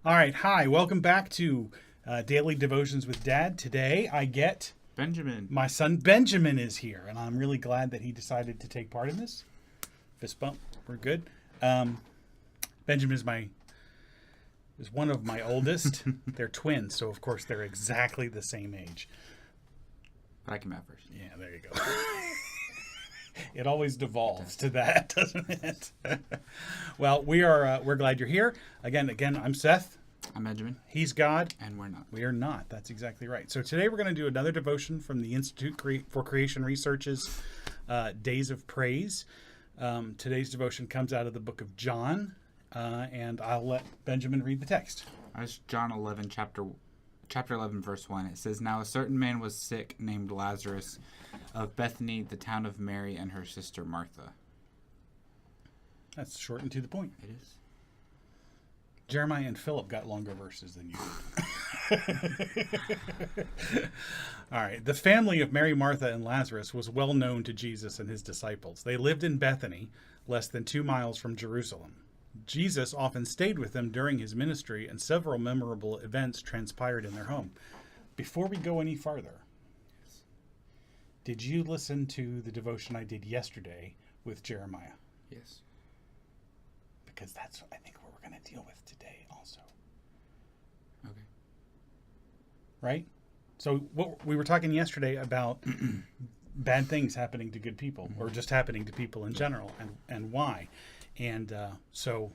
All right, hi, welcome back to Daily Devotions with Dad. Today I get Benjamin. my son Benjamin is here, and I'm really glad that he decided to take part in this. Fist bump, we're good. Benjamin is one of my oldest. They're twins, so of course they're exactly the same age. But I came out first. Yeah, there you go. It always devolves to that, doesn't it? Well, we're glad you're here. Again, I'm Seth. I'm Benjamin. He's God. And we're not. We are not. That's exactly right. So today we're going to do another devotion from the Institute for Creation Research's Days of Praise. Today's devotion comes out of the book of John, and I'll let Benjamin read the text. That's John 11, chapter 11, verse 1. It says, "Now a certain man was sick named Lazarus of Bethany, the town of Mary and her sister Martha." That's short and to the point. It is. Jeremiah and Philip got longer verses than you did. All right. The family of Mary, Martha, and Lazarus was well known to Jesus and his disciples. They lived in Bethany, less than 2 miles from Jerusalem. Jesus often stayed with them during his ministry, and several memorable events transpired in their home. Before we go any farther, did you listen to the devotion I did yesterday with Jeremiah? Yes. Because that's, I think, what we're going to deal with today also. Okay. Right? So what we were talking yesterday about bad things happening to good people, or just happening to people in general, and why. And so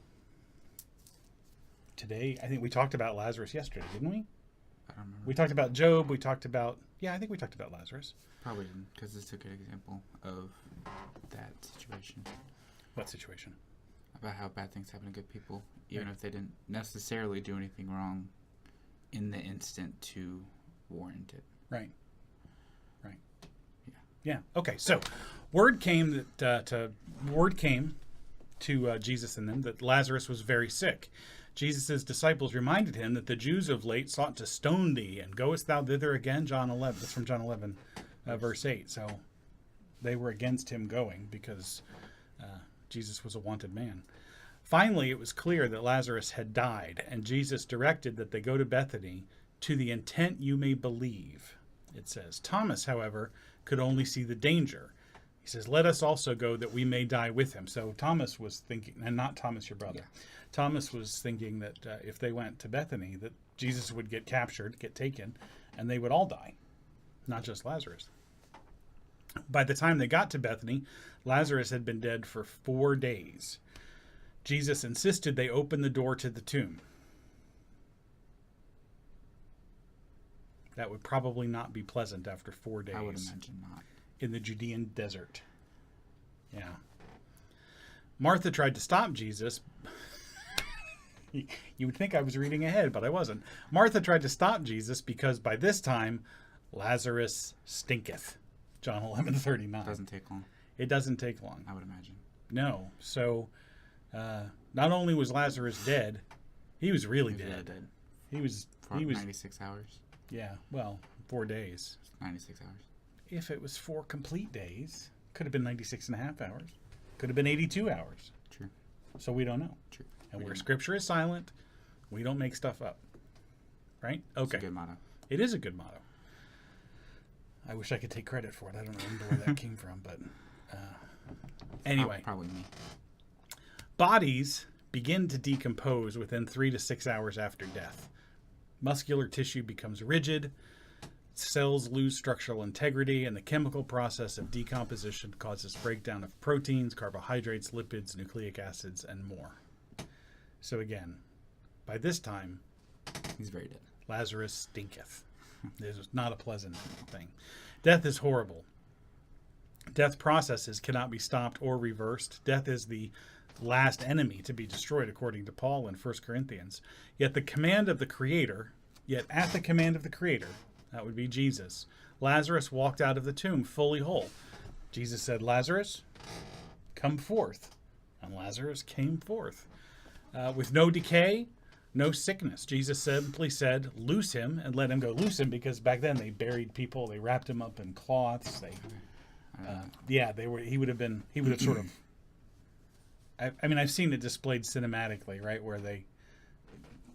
today, I think we talked about Lazarus yesterday, didn't we? I don't remember. We talked about Job. We talked about, I think we talked about Lazarus. Probably didn't, because it's a good example of that situation. What situation? About how bad things happen to good people, even if they didn't necessarily do anything wrong in the instant to warrant it. Right. Yeah. Yeah. Okay. So, word came to Jesus and them that Lazarus was very sick. Jesus' disciples reminded him that the Jews of late sought to stone thee, and goest thou thither again? John 11. That's from John 11, verse 8. So they were against him going because Jesus was a wanted man. Finally, it was clear that Lazarus had died, and Jesus directed that they go to Bethany to the intent you may believe, it says. Thomas, however, could only see the danger. He says, let us also go that we may die with him. So Thomas was thinking, and not Thomas, your brother. Yeah. Thomas was thinking that if they went to Bethany, that Jesus would get captured, get taken, and they would all die, not just Lazarus. By the time they got to Bethany, Lazarus had been dead for 4 days. Jesus insisted they open the door to the tomb. That would probably not be pleasant after 4 days. I would imagine not. In the Judean desert. Yeah. Martha tried to stop Jesus. You would think I was reading ahead, but I wasn't. Martha tried to stop Jesus because by this time, Lazarus stinketh. John 11:39. It doesn't take long. It doesn't take long. I would imagine. No. So, not only was Lazarus dead, he was really dead. He was 96 hours. Yeah, well, 4 days. 96 hours. If it was 4 complete days, could have been 96 and a half hours. Could have been 82 hours. True. So we don't know. True. And where Scripture is silent, we don't make stuff up. Right? Okay. It's a good motto. It is a good motto. I wish I could take credit for it. I don't remember where that came from, but anyway. Probably me. Bodies begin to decompose within 3 to 6 hours after death. Muscular tissue becomes rigid, cells lose structural integrity, and the chemical process of decomposition causes breakdown of proteins, carbohydrates, lipids, nucleic acids, and more. So again, by this time, he's very dead. Lazarus stinketh. This is not a pleasant thing. Death is horrible. Death processes cannot be stopped or reversed. Death is the last enemy to be destroyed, according to Paul in 1 Corinthians. Yet at the command of the Creator, that would be Jesus, Lazarus walked out of the tomb fully whole. Jesus said, Lazarus, come forth. And Lazarus came forth. With no decay, no sickness. Jesus simply said, loose him, and let him go. Loose him, because back then they buried people. They wrapped him up in cloths. He would have sort of, I mean, I've seen it displayed cinematically, right, where they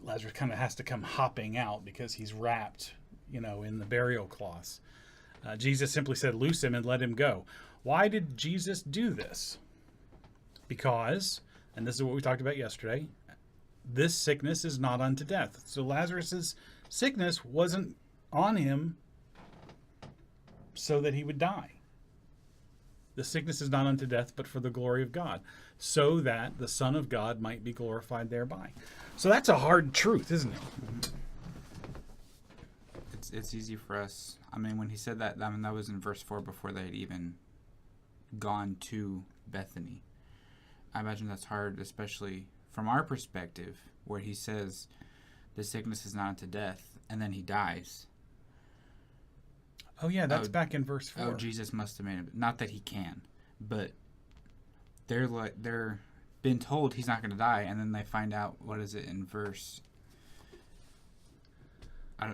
Lazarus kind of has to come hopping out because he's wrapped, in the burial cloths. Jesus simply said, "Loose him and let him go." Why did Jesus do this? Because, and this is what we talked about yesterday, this sickness is not unto death. So Lazarus's sickness wasn't on him so that he would die. The sickness is not unto death, but for the glory of God, so that the Son of God might be glorified thereby. So that's a hard truth, isn't it? It's easy for us. I mean, when he said that, that was in verse 4 before they had even gone to Bethany. I imagine that's hard, especially from our perspective, where he says the sickness is not unto death, and then he dies. Oh yeah, that's back in verse 4. Oh, Jesus must have made it. Not that he can, but they're been told he's not going to die, and then they find out, what is it in verse?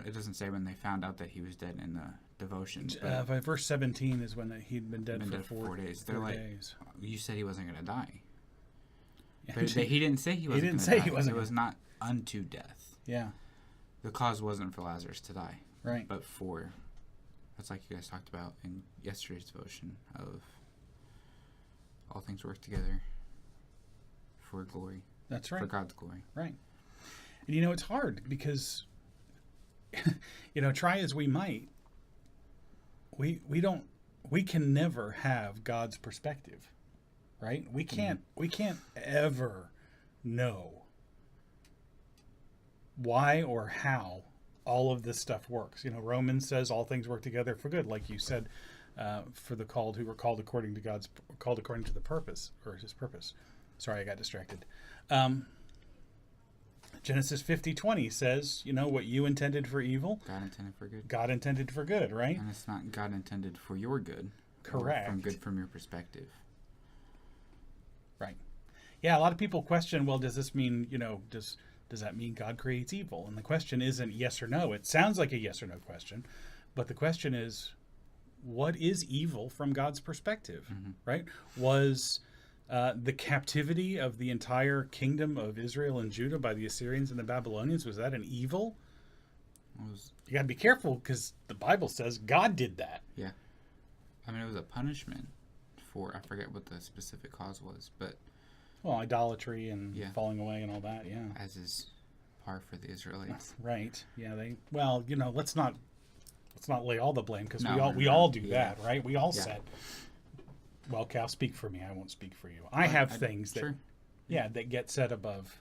It doesn't say when they found out that he was dead in the devotion. By verse 17 is when he'd been dead for 4 days. They're like, days. You said he wasn't going to die. But he didn't say he wasn't. He didn't say he wasn't. It was not unto death. Yeah. The cause wasn't for Lazarus to die. Right. But for, that's like you guys talked about in yesterday's devotion of all things work together for glory. That's right. For God's glory. Right. And it's hard because, try as we might, we can never have God's perspective. Right? We can't ever know why or how all of this stuff works. Romans says all things work together for good, like you said, for the called who were called according to the purpose, or his purpose. Sorry, I got distracted. Genesis 50:20 says, what you intended for evil, God intended for good. God intended for good, right? And it's not God intended for your good. Correct. From your perspective. Right. Yeah, a lot of people question, well, does this mean, does that mean God creates evil? And the question isn't yes or no. It sounds like a yes or no question, but the question is, what is evil from God's perspective, right? Was the captivity of the entire kingdom of Israel and Judah by the Assyrians and the Babylonians, was that an evil? You got to be careful because the Bible says God did that. Yeah. I mean, it was a punishment for, I forget what the specific cause was, but... Well, idolatry and falling away and all that, yeah. As is par for the Israelites. Right. Yeah, let's not lay all the blame because No, we all do that, right? We all said, well, Cal, speak for me. I won't speak for you. I have things that, that get set above.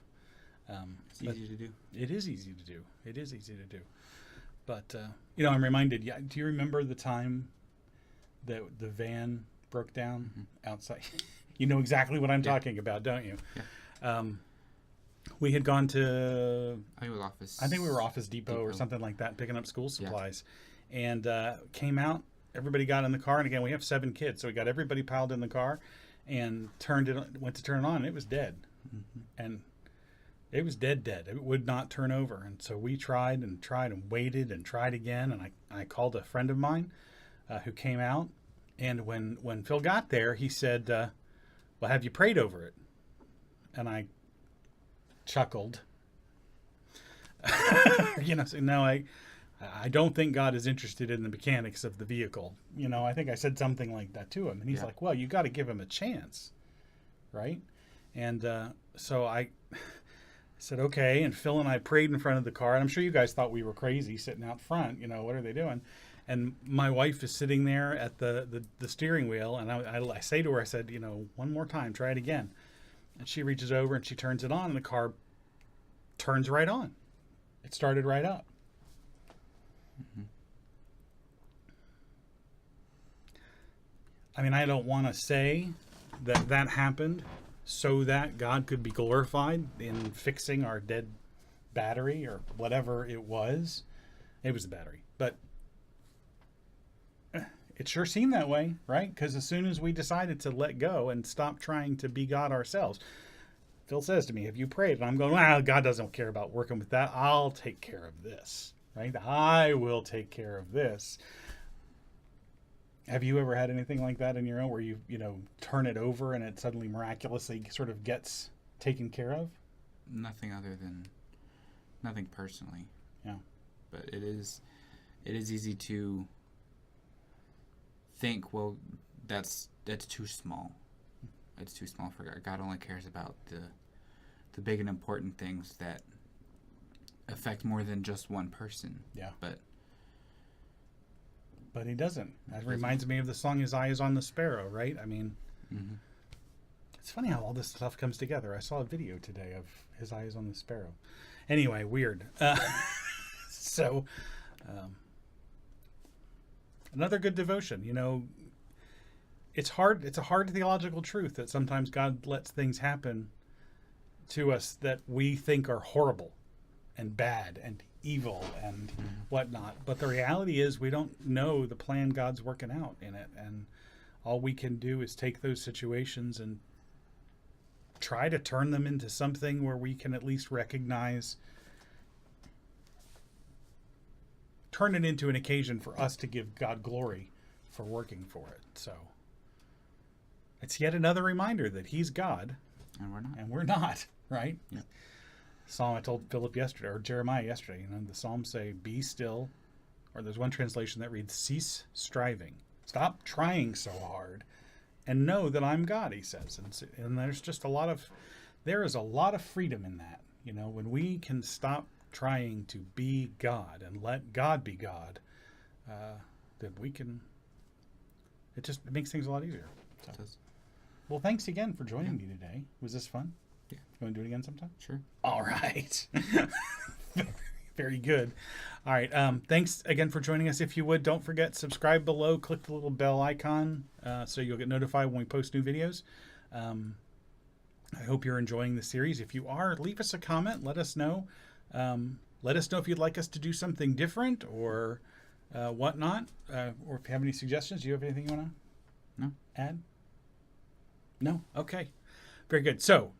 It's easy to do. It is easy to do. It is easy to do. But, I'm reminded, do you remember the time that the van broke down outside? You know exactly what I'm talking about, don't you? Yeah. We had gone to... I think it was Office. I think we were Office Depot or something like that, picking up school supplies. Yeah. And came out. Everybody got in the car. And again, we have 7 kids. So we got everybody piled in the car and went to turn it on. And it was dead. And it was dead. It would not turn over. And so we tried and waited and tried again. And I called a friend of mine who came out. And when Phil got there, he said, well, have you prayed over it? And I chuckled. So no, I don't think God is interested in the mechanics of the vehicle. I think I said something like that to him. And he's like, well, you got to give him a chance. Right? And so I said, okay. And Phil and I prayed in front of the car. And I'm sure you guys thought we were crazy sitting out front. What are they doing? And my wife is sitting there at the steering wheel. And I say to her, I said, one more time, try it again. And she reaches over and she turns it on. And the car turns right on. It started right up. I mean, I don't want to say that happened so that God could be glorified in fixing our dead battery or whatever it was. It was the battery. But it sure seemed that way, right? Because as soon as we decided to let go and stop trying to be God ourselves, Phil says to me, have you prayed? And I'm going, well, God doesn't care about working with that. I'll take care of this, right? I will take care of this. Have you ever had anything like that in your own where you turn it over and it suddenly miraculously sort of gets taken care of? Nothing other than Nothing personally. Yeah. But it is easy to think, well, that's too small. It's too small for God. God only cares about the big and important things that affect more than just one person. Yeah. But he doesn't. That reminds me of the song "His Eye Is on the Sparrow," right? I mean, It's funny how all this stuff comes together. I saw a video today of "His Eye Is on the Sparrow." Anyway, weird. So, another good devotion. You know, it's hard. It's a hard theological truth that sometimes God lets things happen to us that we think are horrible and bad and evil and whatnot. But the reality is we don't know the plan God's working out in it. And all we can do is take those situations and try to turn them into something where we can at least recognize, turn it into an occasion for us to give God glory for working for it. So it's yet another reminder that He's God and we're not, right? Yeah. Psalm I told Philip yesterday, or Jeremiah yesterday, the Psalms say, "Be still," or there's one translation that reads, "Cease striving." Stop trying so hard and know that I'm God, he says. And there's just there is a lot of freedom in that. You know, when we can stop trying to be God and let God be God, then we can, it makes things a lot easier. So. It does. Well, thanks again for joining me today. Was this fun? Yeah. You want to do it again sometime? Sure. All right. Very good. All right. Thanks again for joining us. If you would, don't forget, subscribe below, click the little bell icon so you'll get notified when we post new videos. I hope you're enjoying the series. If you are, leave us a comment. Let us know. Let us know if you'd like us to do something different or whatnot. Or if you have any suggestions. Do you have anything you want to add? No? Okay. Very good. So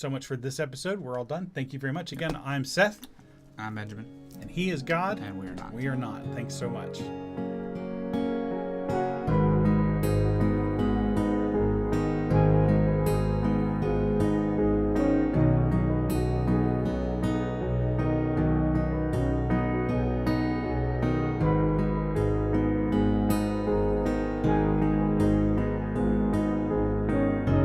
much for this episode. We're all done. Thank you very much. Again, I'm Seth. I'm Benjamin. And he is God. And we are not. We are not. Thanks so much.